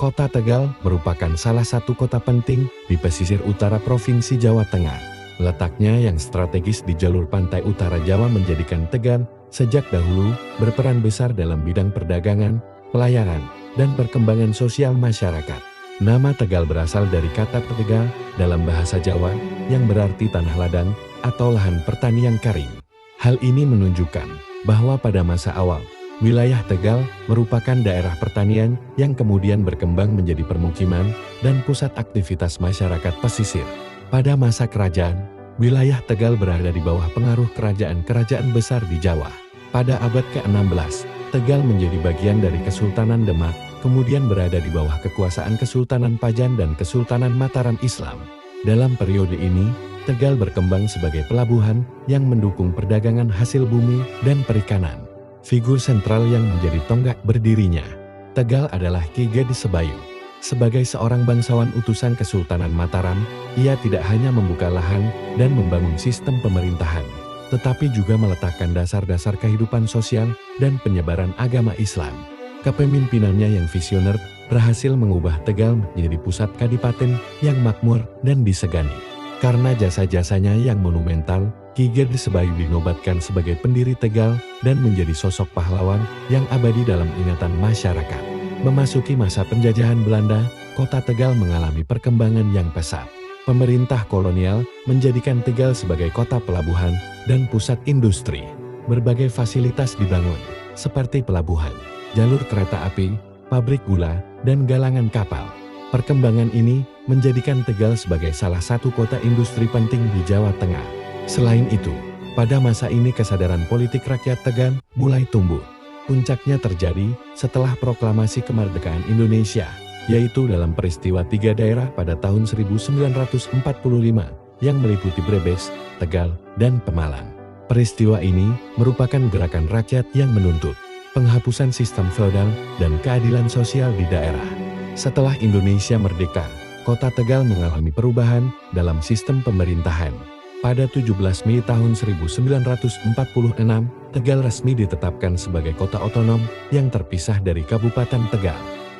Kota Tegal merupakan salah satu kota penting di pesisir utara Provinsi Jawa Tengah. Letaknya yang strategis di jalur pantai utara Jawa menjadikan Tegal sejak dahulu berperan besar dalam bidang perdagangan, pelayaran, dan perkembangan sosial masyarakat. Nama Tegal berasal dari kata Tegal dalam bahasa Jawa yang berarti tanah ladang atau lahan pertanian kering. Hal ini menunjukkan bahwa pada masa awal, wilayah Tegal merupakan daerah pertanian yang kemudian berkembang menjadi permukiman dan pusat aktivitas masyarakat pesisir. Pada masa kerajaan, wilayah Tegal berada di bawah pengaruh kerajaan-kerajaan besar di Jawa. Pada abad ke-16, Tegal menjadi bagian dari Kesultanan Demak, kemudian berada di bawah kekuasaan Kesultanan Pajan dan Kesultanan Mataram Islam. Dalam periode ini, Tegal berkembang sebagai pelabuhan yang mendukung perdagangan hasil bumi dan perikanan. Figur sentral yang menjadi tonggak berdirinya Tegal adalah Ki Gede Sebayu. Sebagai seorang bangsawan utusan Kesultanan Mataram, ia tidak hanya membuka lahan dan membangun sistem pemerintahan, tetapi juga meletakkan dasar-dasar kehidupan sosial dan penyebaran agama Islam. Kepemimpinannya yang visioner berhasil mengubah Tegal menjadi pusat kadipaten yang makmur dan disegani. Karena jasa-jasanya yang monumental, Ki Gede Sebayu dinobatkan sebagai pendiri Tegal dan menjadi sosok pahlawan yang abadi dalam ingatan masyarakat. Memasuki masa penjajahan Belanda, kota Tegal mengalami perkembangan yang pesat. Pemerintah kolonial menjadikan Tegal sebagai kota pelabuhan dan pusat industri. Berbagai fasilitas dibangun, seperti pelabuhan, jalur kereta api, pabrik gula, dan galangan kapal. Perkembangan ini menjadikan Tegal sebagai salah satu kota industri penting di Jawa Tengah. Selain itu, pada masa ini kesadaran politik rakyat Tegal mulai tumbuh. Puncaknya terjadi setelah proklamasi kemerdekaan Indonesia, yaitu dalam peristiwa 3 daerah pada tahun 1945 yang meliputi Brebes, Tegal, dan Pemalang. Peristiwa ini merupakan gerakan rakyat yang menuntut penghapusan sistem feodal dan keadilan sosial di daerah. Setelah Indonesia merdeka, kota Tegal mengalami perubahan dalam sistem pemerintahan. Pada 17 Mei tahun 1946, Tegal resmi ditetapkan sebagai kota otonom yang terpisah dari Kabupaten Tegal.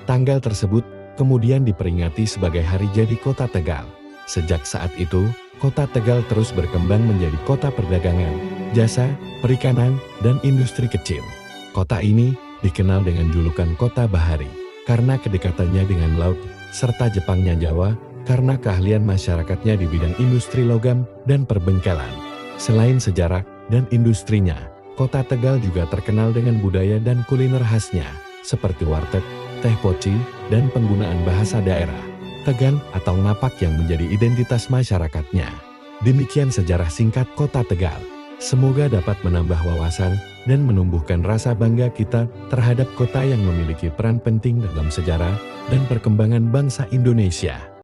Tanggal tersebut kemudian diperingati sebagai Hari Jadi Kota Tegal. Sejak saat itu, kota Tegal terus berkembang menjadi kota perdagangan, jasa, perikanan, dan industri kecil. Kota ini dikenal dengan julukan Kota Bahari karena kedekatannya dengan laut, serta Jepangnya Jawa karena keahlian masyarakatnya di bidang industri logam dan perbengkelan. Selain sejarah dan industrinya, kota Tegal juga terkenal dengan budaya dan kuliner khasnya, seperti warteg, teh poci, dan penggunaan bahasa daerah Tegal atau Ngapak yang menjadi identitas masyarakatnya. Demikian sejarah singkat kota Tegal. Semoga dapat menambah wawasan dan menumbuhkan rasa bangga kita terhadap kota yang memiliki peran penting dalam sejarah dan perkembangan bangsa Indonesia.